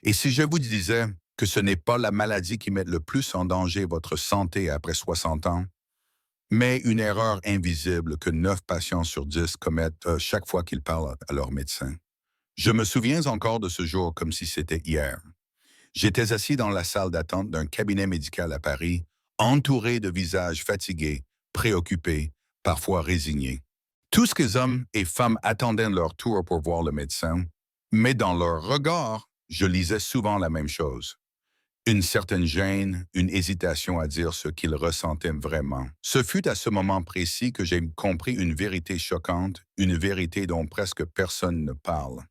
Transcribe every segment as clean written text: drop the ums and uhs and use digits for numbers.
Et si je vous disais que ce n'est pas la maladie qui met le plus en danger votre santé après 60 ans, mais une erreur invisible que 9 patients sur 10 commettent chaque fois qu'ils parlent à leur médecin. Je me souviens encore de ce jour comme si c'était hier. J'étais assis dans la salle d'attente d'un cabinet médical à Paris, entouré de visages fatigués, préoccupés, parfois résignés. Tous ces hommes et femmes attendaient leur tour pour voir le médecin, mais dans leur regard, je lisais souvent la même chose. Une certaine gêne, une hésitation à dire ce qu'ils ressentaient vraiment. Ce fut à ce moment précis que j'ai compris une vérité choquante, une vérité dont presque personne ne parle.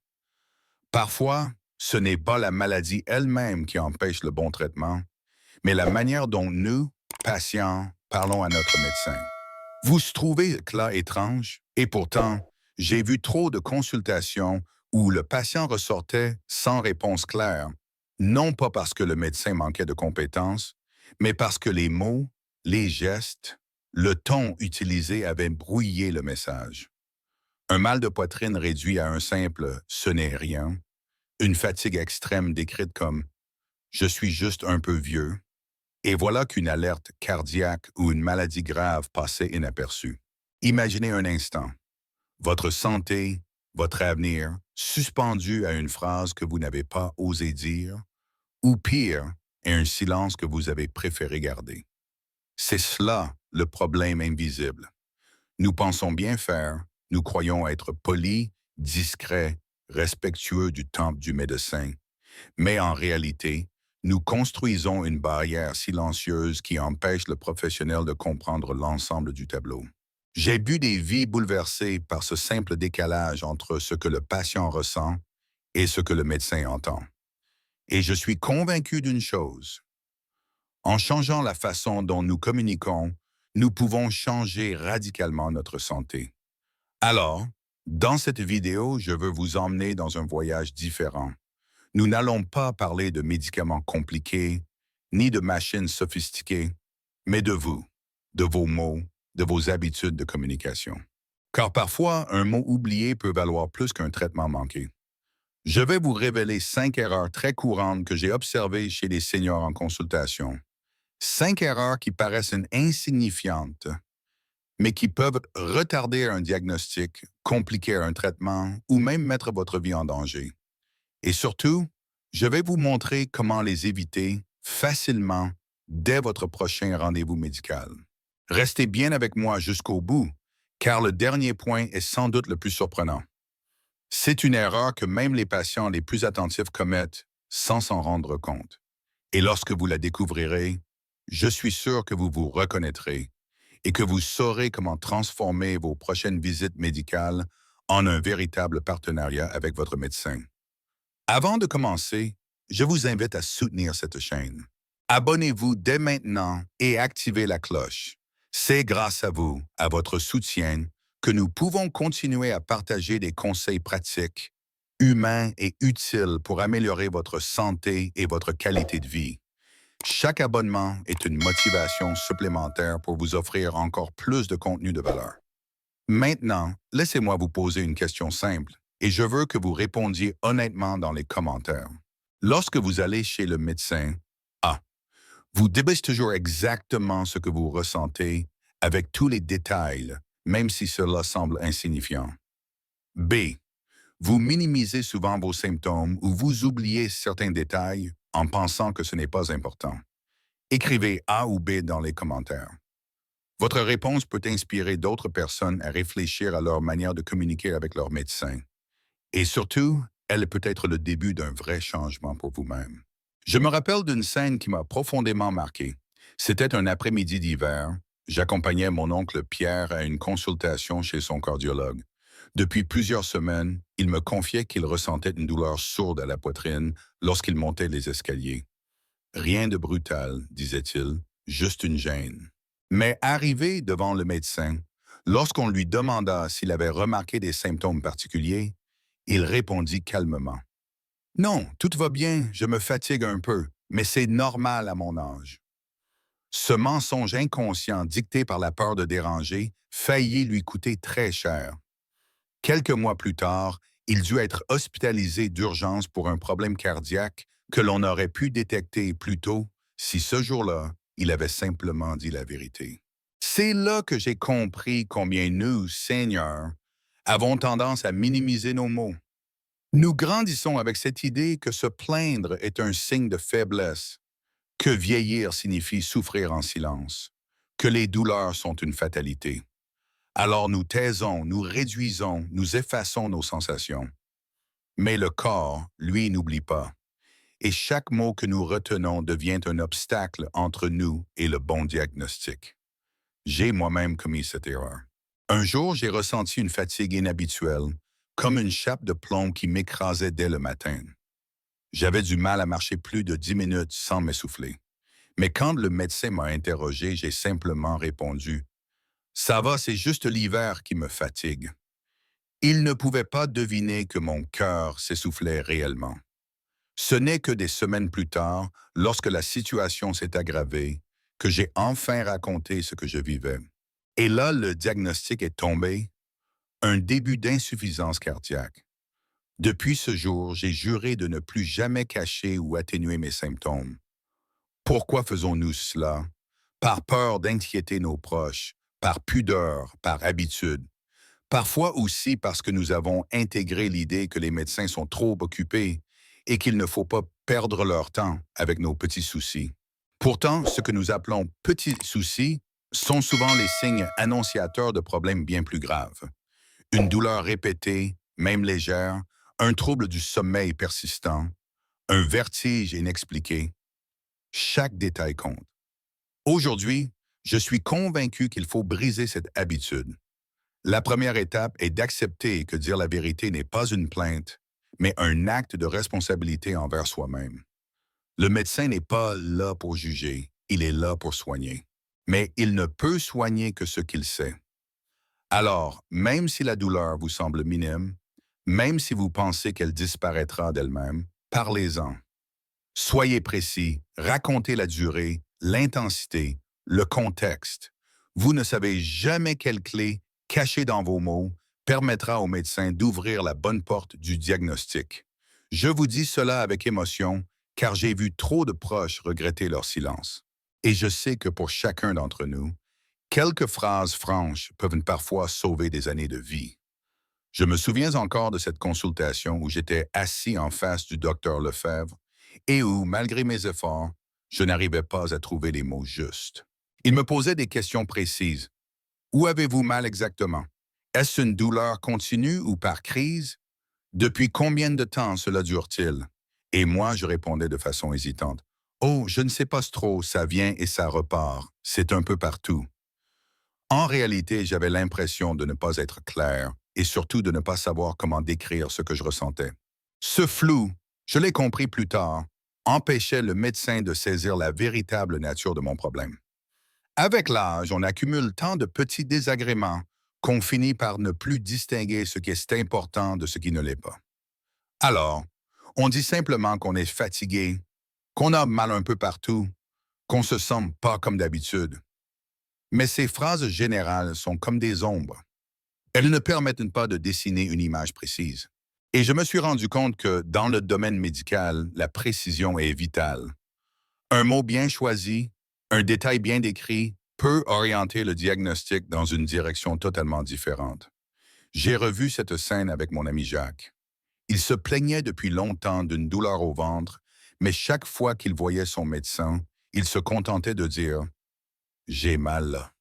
Parfois, ce n'est pas la maladie elle-même qui empêche le bon traitement, mais la manière dont nous, patients, parlons à notre médecin. Vous trouvez cela étrange? Et pourtant, j'ai vu trop de consultations où le patient ressortait sans réponse claire, non pas parce que le médecin manquait de compétences, mais parce que les mots, les gestes, le ton utilisé avaient brouillé le message. Un mal de poitrine réduit à un simple « ce n'est rien », une fatigue extrême décrite comme « je suis juste un peu vieux », et voilà qu'une alerte cardiaque ou une maladie grave passait inaperçue. Imaginez un instant, votre santé, votre avenir, suspendu à une phrase que vous n'avez pas osé dire, ou pire, à un silence que vous avez préféré garder. C'est cela le problème invisible. Nous pensons bien faire, nous croyons être polis, discrets, respectueux du temps du médecin, mais en réalité, nous construisons une barrière silencieuse qui empêche le professionnel de comprendre l'ensemble du tableau. J'ai vu des vies bouleversées par ce simple décalage entre ce que le patient ressent et ce que le médecin entend. Et je suis convaincu d'une chose. En changeant la façon dont nous communiquons, nous pouvons changer radicalement notre santé. Alors, dans cette vidéo, je veux vous emmener dans un voyage différent. Nous n'allons pas parler de médicaments compliqués, ni de machines sophistiquées, mais de vous, de vos mots, de vos habitudes de communication. Car parfois, un mot oublié peut valoir plus qu'un traitement manqué. Je vais vous révéler 5 erreurs très courantes que j'ai observées chez les seniors en consultation. 5 erreurs qui paraissent insignifiantes, mais qui peuvent retarder un diagnostic, compliquer un traitement ou même mettre votre vie en danger. Et surtout, je vais vous montrer comment les éviter facilement dès votre prochain rendez-vous médical. Restez bien avec moi jusqu'au bout, car le dernier point est sans doute le plus surprenant. C'est une erreur que même les patients les plus attentifs commettent sans s'en rendre compte. Et lorsque vous la découvrirez, je suis sûr que vous vous reconnaîtrez et que vous saurez comment transformer vos prochaines visites médicales en un véritable partenariat avec votre médecin. Avant de commencer, je vous invite à soutenir cette chaîne. Abonnez-vous dès maintenant et activez la cloche. C'est grâce à vous, à votre soutien, que nous pouvons continuer à partager des conseils pratiques, humains et utiles pour améliorer votre santé et votre qualité de vie. Chaque abonnement est une motivation supplémentaire pour vous offrir encore plus de contenu de valeur. Maintenant, laissez-moi vous poser une question simple et je veux que vous répondiez honnêtement dans les commentaires. Lorsque vous allez chez le médecin, A. Vous débitez toujours exactement ce que vous ressentez avec tous les détails, même si cela semble insignifiant. B. Vous minimisez souvent vos symptômes ou vous oubliez certains détails en pensant que ce n'est pas important. Écrivez A ou B dans les commentaires. Votre réponse peut inspirer d'autres personnes à réfléchir à leur manière de communiquer avec leur médecin. Et surtout, elle peut être le début d'un vrai changement pour vous-même. Je me rappelle d'une scène qui m'a profondément marqué. C'était un après-midi d'hiver. J'accompagnais mon oncle Pierre à une consultation chez son cardiologue. Depuis plusieurs semaines, il me confiait qu'il ressentait une douleur sourde à la poitrine lorsqu'il montait les escaliers. Rien de brutal, disait-il, juste une gêne. Mais arrivé devant le médecin, lorsqu'on lui demanda s'il avait remarqué des symptômes particuliers, il répondit calmement. Non, tout va bien, je me fatigue un peu, mais c'est normal à mon âge. Ce mensonge inconscient dicté par la peur de déranger faillit lui coûter très cher. Quelques mois plus tard, il dut être hospitalisé d'urgence pour un problème cardiaque que l'on aurait pu détecter plus tôt si ce jour-là, il avait simplement dit la vérité. C'est là que j'ai compris combien nous, Seigneur, avons tendance à minimiser nos mots. Nous grandissons avec cette idée que se plaindre est un signe de faiblesse, que vieillir signifie souffrir en silence, que les douleurs sont une fatalité. Alors nous taisons, nous réduisons, nous effaçons nos sensations. Mais le corps, lui, n'oublie pas. Et chaque mot que nous retenons devient un obstacle entre nous et le bon diagnostic. J'ai moi-même commis cette erreur. Un jour, j'ai ressenti une fatigue inhabituelle, comme une chape de plomb qui m'écrasait dès le matin. J'avais du mal à marcher plus de 10 minutes sans m'essouffler. Mais quand le médecin m'a interrogé, j'ai simplement répondu « Ça va, c'est juste l'hiver qui me fatigue ». Il ne pouvait pas deviner que mon cœur s'essoufflait réellement. Ce n'est que des semaines plus tard, lorsque la situation s'est aggravée, que j'ai enfin raconté ce que je vivais. Et là, le diagnostic est tombé, un début d'insuffisance cardiaque. Depuis ce jour, j'ai juré de ne plus jamais cacher ou atténuer mes symptômes. Pourquoi faisons-nous cela? Par peur d'inquiéter nos proches, par pudeur, par habitude. Parfois aussi parce que nous avons intégré l'idée que les médecins sont trop occupés et qu'il ne faut pas perdre leur temps avec nos petits soucis. Pourtant, ce que nous appelons petits soucis sont souvent les signes annonciateurs de problèmes bien plus graves. Une douleur répétée, même légère, un trouble du sommeil persistant, un vertige inexpliqué. Chaque détail compte. Aujourd'hui, je suis convaincu qu'il faut briser cette habitude. La première étape est d'accepter que dire la vérité n'est pas une plainte, mais un acte de responsabilité envers soi-même. Le médecin n'est pas là pour juger, il est là pour soigner. Mais il ne peut soigner que ce qu'il sait. Alors, même si la douleur vous semble minime, même si vous pensez qu'elle disparaîtra d'elle-même, parlez-en. Soyez précis, racontez la durée, l'intensité, le contexte. Vous ne savez jamais quelle clé, cachée dans vos mots, permettra au médecin d'ouvrir la bonne porte du diagnostic. Je vous dis cela avec émotion, car j'ai vu trop de proches regretter leur silence. Et je sais que pour chacun d'entre nous, quelques phrases franches peuvent parfois sauver des années de vie. Je me souviens encore de cette consultation où j'étais assis en face du docteur Lefebvre et où, malgré mes efforts, je n'arrivais pas à trouver les mots justes. Il me posait des questions précises. Où avez-vous mal exactement? Est-ce une douleur continue ou par crise? Depuis combien de temps cela dure-t-il? Et moi, je répondais de façon hésitante. Oh, je ne sais pas trop, ça vient et ça repart. C'est un peu partout. En réalité, j'avais l'impression de ne pas être clair et surtout de ne pas savoir comment décrire ce que je ressentais. Ce flou, je l'ai compris plus tard, empêchait le médecin de saisir la véritable nature de mon problème. Avec l'âge, on accumule tant de petits désagréments qu'on finit par ne plus distinguer ce qui est important de ce qui ne l'est pas. Alors, on dit simplement qu'on est fatigué, qu'on a mal un peu partout, qu'on se sent pas comme d'habitude. Mais ces phrases générales sont comme des ombres. Elles ne permettent pas de dessiner une image précise. Et je me suis rendu compte que dans le domaine médical, la précision est vitale. Un mot bien choisi, un détail bien décrit peut orienter le diagnostic dans une direction totalement différente. J'ai revu cette scène avec mon ami Jacques. Il se plaignait depuis longtemps d'une douleur au ventre, mais chaque fois qu'il voyait son médecin, il se contentait de dire « J'ai mal là »,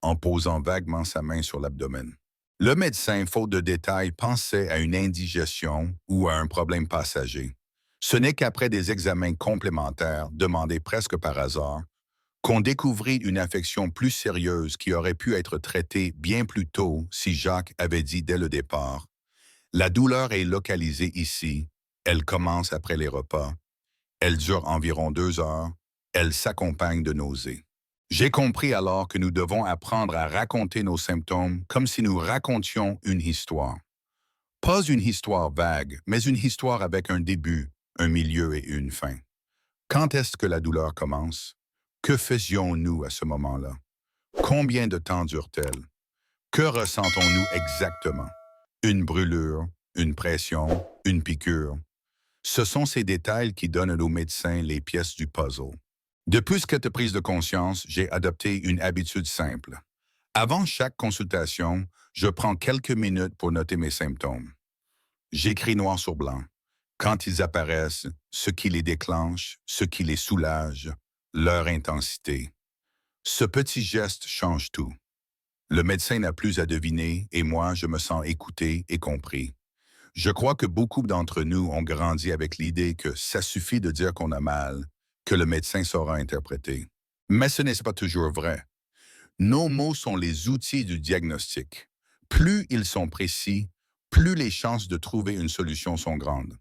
en posant vaguement sa main sur l'abdomen. Le médecin, faute de détails, pensait à une indigestion ou à un problème passager. Ce n'est qu'après des examens complémentaires, demandés presque par hasard, qu'on découvrit une affection plus sérieuse qui aurait pu être traitée bien plus tôt si Jacques avait dit dès le départ « La douleur est localisée ici, elle commence après les repas, elle dure environ 2 heures, elle s'accompagne de nausées. » J'ai compris alors que nous devons apprendre à raconter nos symptômes comme si nous racontions une histoire. Pas une histoire vague, mais une histoire avec un début, un milieu et une fin. Quand est-ce que la douleur commence? Que faisions-nous à ce moment-là? Combien de temps dure-t-elle? Que ressentons-nous exactement? Une brûlure, une pression, une piqûre? Ce sont ces détails qui donnent aux médecins les pièces du puzzle. Depuis cette prise de conscience, j'ai adopté une habitude simple. Avant chaque consultation, je prends quelques minutes pour noter mes symptômes. J'écris noir sur blanc. Quand ils apparaissent, ce qui les déclenche, ce qui les soulage, leur intensité. Ce petit geste change tout. Le médecin n'a plus à deviner et moi, je me sens écouté et compris. Je crois que beaucoup d'entre nous ont grandi avec l'idée que ça suffit de dire qu'on a mal, que le médecin saura interpréter. Mais ce n'est pas toujours vrai. Nos mots sont les outils du diagnostic. Plus ils sont précis, plus les chances de trouver une solution sont grandes.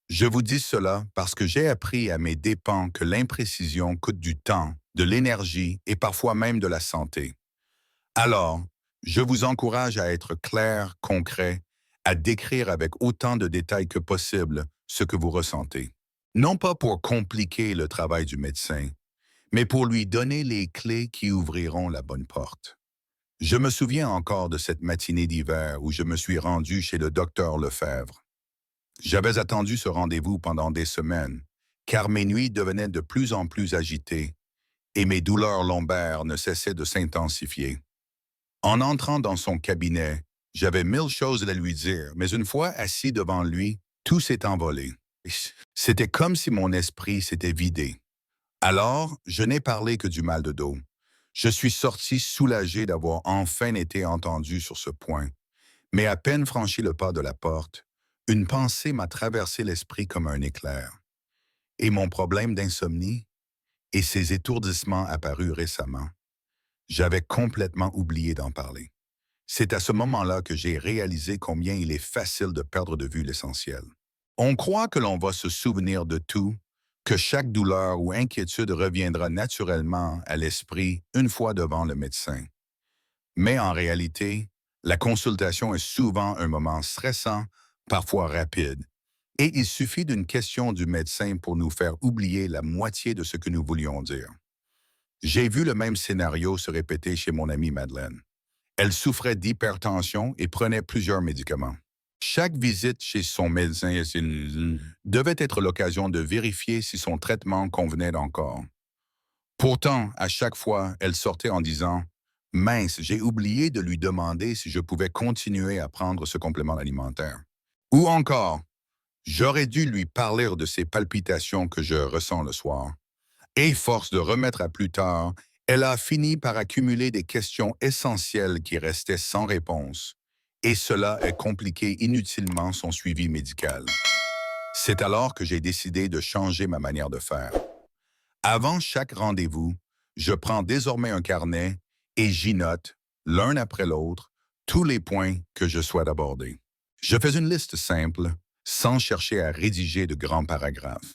Je vous dis cela parce que j'ai appris à mes dépens que l'imprécision coûte du temps, de l'énergie et parfois même de la santé. Alors, je vous encourage à être clair, concret, à décrire avec autant de détails que possible ce que vous ressentez. Non pas pour compliquer le travail du médecin, mais pour lui donner les clés qui ouvriront la bonne porte. Je me souviens encore de cette matinée d'hiver où je me suis rendu chez le docteur Lefebvre. J'avais attendu ce rendez-vous pendant des semaines, car mes nuits devenaient de plus en plus agitées et mes douleurs lombaires ne cessaient de s'intensifier. En entrant dans son cabinet, j'avais mille choses à lui dire, mais une fois assis devant lui, tout s'est envolé. C'était comme si mon esprit s'était vidé. Alors, je n'ai parlé que du mal de dos. Je suis sorti soulagé d'avoir enfin été entendu sur ce point. Mais à peine franchi le pas de la porte, une pensée m'a traversé l'esprit comme un éclair. Et mon problème d'insomnie et ses étourdissements apparus récemment. J'avais complètement oublié d'en parler. C'est à ce moment-là que j'ai réalisé combien il est facile de perdre de vue l'essentiel. On croit que l'on va se souvenir de tout, que chaque douleur ou inquiétude reviendra naturellement à l'esprit une fois devant le médecin. Mais en réalité, la consultation est souvent un moment stressant, parfois rapide, et il suffit d'une question du médecin pour nous faire oublier la moitié de ce que nous voulions dire. J'ai vu le même scénario se répéter chez mon amie Madeleine. Elle souffrait d'hypertension et prenait plusieurs médicaments. Chaque visite chez son médecin devait être l'occasion de vérifier si son traitement convenait encore. Pourtant, à chaque fois, elle sortait en disant « Mince, j'ai oublié de lui demander si je pouvais continuer à prendre ce complément alimentaire. » Ou encore, « J'aurais dû lui parler de ces palpitations que je ressens le soir. » Et force de remettre à plus tard, elle a fini par accumuler des questions essentielles qui restaient sans réponse. Et cela a compliqué inutilement son suivi médical. C'est alors que j'ai décidé de changer ma manière de faire. Avant chaque rendez-vous, je prends désormais un carnet et j'y note, l'un après l'autre, tous les points que je souhaite aborder. Je fais une liste simple, sans chercher à rédiger de grands paragraphes.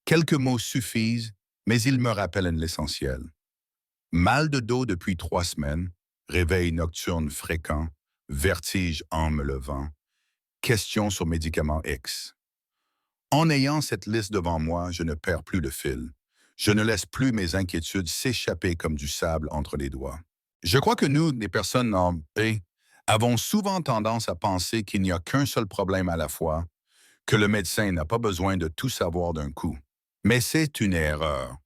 Quelques mots suffisent, mais ils me rappellent l'essentiel. Mal de dos depuis 3 semaines, réveil nocturne fréquent, vertige en me levant, questions sur médicament X. En ayant cette liste devant moi, je ne perds plus le fil. Je ne laisse plus mes inquiétudes s'échapper comme du sable entre les doigts. Je crois que nous, les personnes en paix, avons souvent tendance à penser qu'il n'y a qu'un seul problème à la fois, que le médecin n'a pas besoin de tout savoir d'un coup. Mais c'est une erreur,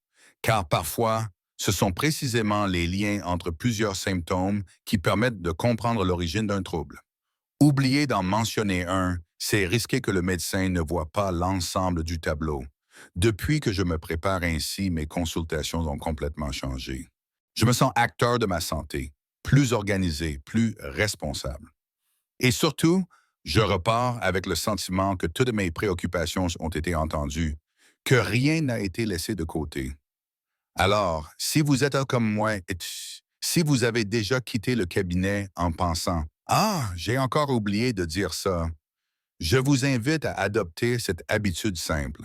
car parfois, ce sont précisément les liens entre plusieurs symptômes qui permettent de comprendre l'origine d'un trouble. Oublier d'en mentionner un, c'est risquer que le médecin ne voit pas l'ensemble du tableau. Depuis que je me prépare ainsi, mes consultations ont complètement changé. Je me sens acteur de ma santé, plus organisé, plus responsable. Et surtout, je repars avec le sentiment que toutes mes préoccupations ont été entendues, que rien n'a été laissé de côté. Alors, si vous êtes comme moi, et si vous avez déjà quitté le cabinet en pensant « Ah, j'ai encore oublié de dire ça », je vous invite à adopter cette habitude simple.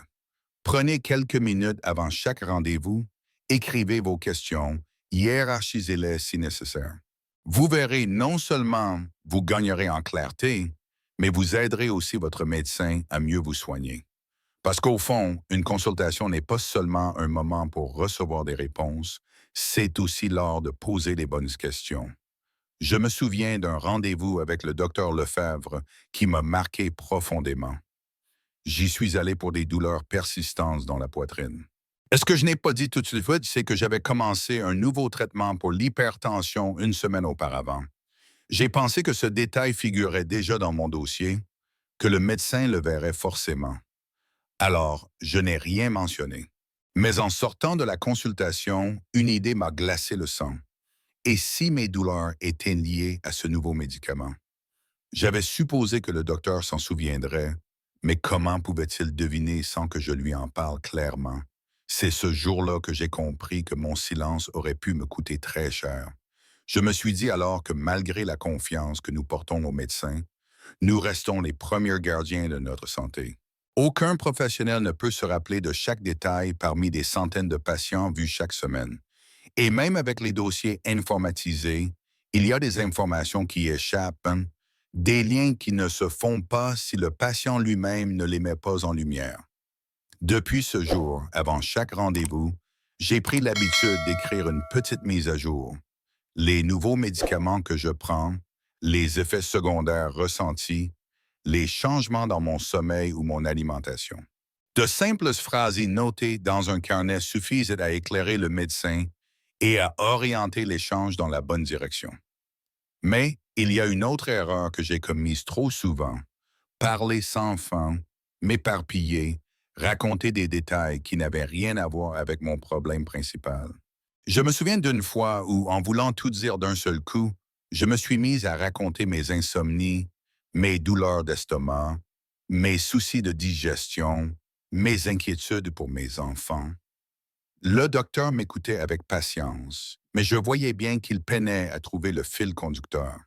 Prenez quelques minutes avant chaque rendez-vous, écrivez vos questions, hiérarchisez-les si nécessaire. Vous verrez, non seulement vous gagnerez en clarté, mais vous aiderez aussi votre médecin à mieux vous soigner. Parce qu'au fond, une consultation n'est pas seulement un moment pour recevoir des réponses, c'est aussi l'heure de poser les bonnes questions. Je me souviens d'un rendez-vous avec le docteur Lefebvre qui m'a marqué profondément. J'y suis allé pour des douleurs persistantes dans la poitrine. Et ce que je n'ai pas dit tout de suite, c'est que j'avais commencé un nouveau traitement pour l'hypertension une semaine auparavant. J'ai pensé que ce détail figurait déjà dans mon dossier, que le médecin le verrait forcément. Alors, je n'ai rien mentionné. Mais en sortant de la consultation, une idée m'a glacé le sang. Et si mes douleurs étaient liées à ce nouveau médicament? J'avais supposé que le docteur s'en souviendrait, mais comment pouvait-il deviner sans que je lui en parle clairement? C'est ce jour-là que j'ai compris que mon silence aurait pu me coûter très cher. Je me suis dit alors que malgré la confiance que nous portons aux médecins, nous restons les premiers gardiens de notre santé. Aucun professionnel ne peut se rappeler de chaque détail parmi des centaines de patients vus chaque semaine. Et même avec les dossiers informatisés, il y a des informations qui échappent, hein, des liens qui ne se font pas si le patient lui-même ne les met pas en lumière. Depuis ce jour, avant chaque rendez-vous, j'ai pris l'habitude d'écrire une petite mise à jour. Les nouveaux médicaments que je prends, les effets secondaires ressentis, les changements dans mon sommeil ou mon alimentation. De simples phrases notées dans un carnet suffisent à éclairer le médecin et à orienter l'échange dans la bonne direction. Mais il y a une autre erreur que j'ai commise trop souvent. Parler sans fin, m'éparpiller, raconter des détails qui n'avaient rien à voir avec mon problème principal. Je me souviens d'une fois où, en voulant tout dire d'un seul coup, je me suis mise à raconter mes insomnies, mes douleurs d'estomac, mes soucis de digestion, mes inquiétudes pour mes enfants. Le docteur m'écoutait avec patience, mais je voyais bien qu'il peinait à trouver le fil conducteur.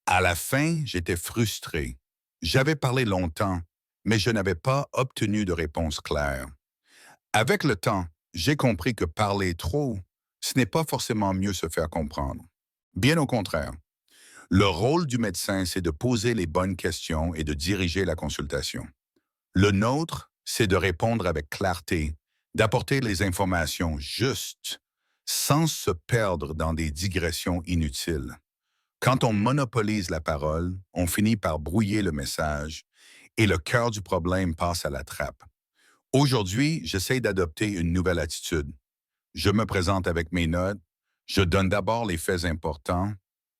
À la fin, j'étais frustré. J'avais parlé longtemps, mais je n'avais pas obtenu de réponse claire. Avec le temps, j'ai compris que parler trop, ce n'est pas forcément mieux se faire comprendre. Bien au contraire. Le rôle du médecin, c'est de poser les bonnes questions et de diriger la consultation. Le nôtre, c'est de répondre avec clarté, d'apporter les informations justes, sans se perdre dans des digressions inutiles. Quand on monopolise la parole, on finit par brouiller le message et le cœur du problème passe à la trappe. Aujourd'hui, j'essaie d'adopter une nouvelle attitude. Je me présente avec mes notes, je donne d'abord les faits importants,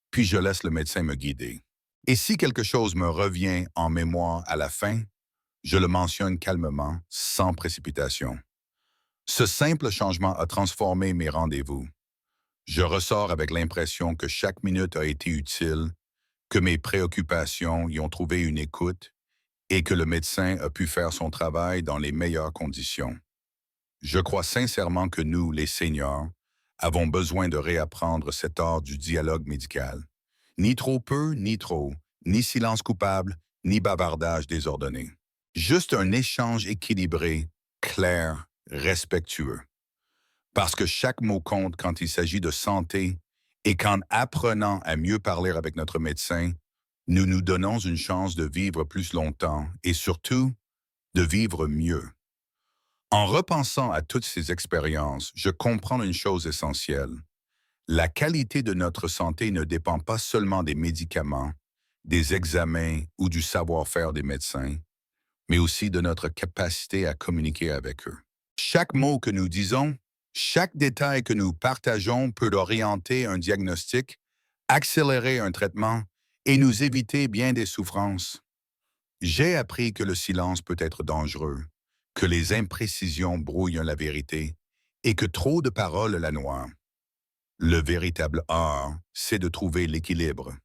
puis je laisse le médecin me guider. Et si quelque chose me revient en mémoire à la fin, je le mentionne calmement, sans précipitation. Ce simple changement a transformé mes rendez-vous. Je ressors avec l'impression que chaque minute a été utile, que mes préoccupations y ont trouvé une écoute et que le médecin a pu faire son travail dans les meilleures conditions. Je crois sincèrement que nous, les seniors, avons besoin de réapprendre cet art du dialogue médical. Ni trop peu, ni trop, ni silence coupable, ni bavardage désordonné. Juste un échange équilibré, clair, respectueux. Parce que chaque mot compte quand il s'agit de santé et qu'en apprenant à mieux parler avec notre médecin, nous nous donnons une chance de vivre plus longtemps et surtout de vivre mieux. En repensant à toutes ces expériences, je comprends une chose essentielle. La qualité de notre santé ne dépend pas seulement des médicaments, des examens ou du savoir-faire des médecins, mais aussi de notre capacité à communiquer avec eux. Chaque mot que nous disons, chaque détail que nous partageons peut orienter un diagnostic, accélérer un traitement et nous éviter bien des souffrances. J'ai appris que le silence peut être dangereux, que les imprécisions brouillent la vérité et que trop de paroles la noient. Le véritable art, c'est de trouver l'équilibre,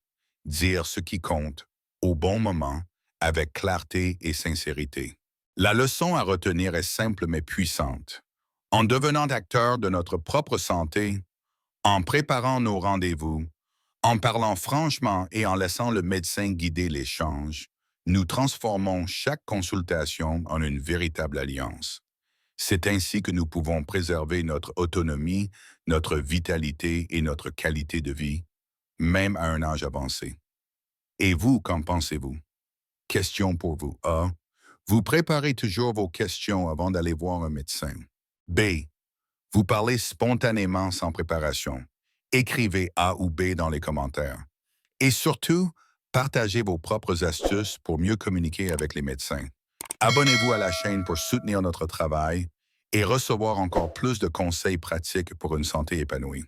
dire ce qui compte, au bon moment, avec clarté et sincérité. La leçon à retenir est simple mais puissante. En devenant acteur de notre propre santé, en préparant nos rendez-vous, en parlant franchement et en laissant le médecin guider l'échange, nous transformons chaque consultation en une véritable alliance. C'est ainsi que nous pouvons préserver notre autonomie, notre vitalité et notre qualité de vie, même à un âge avancé. Et vous, qu'en pensez-vous? Question pour vous. A. Vous préparez toujours vos questions avant d'aller voir un médecin. B. Vous parlez spontanément sans préparation. Écrivez A ou B dans les commentaires. Et surtout, partagez vos propres astuces pour mieux communiquer avec les médecins. Abonnez-vous à la chaîne pour soutenir notre travail et recevoir encore plus de conseils pratiques pour une santé épanouie.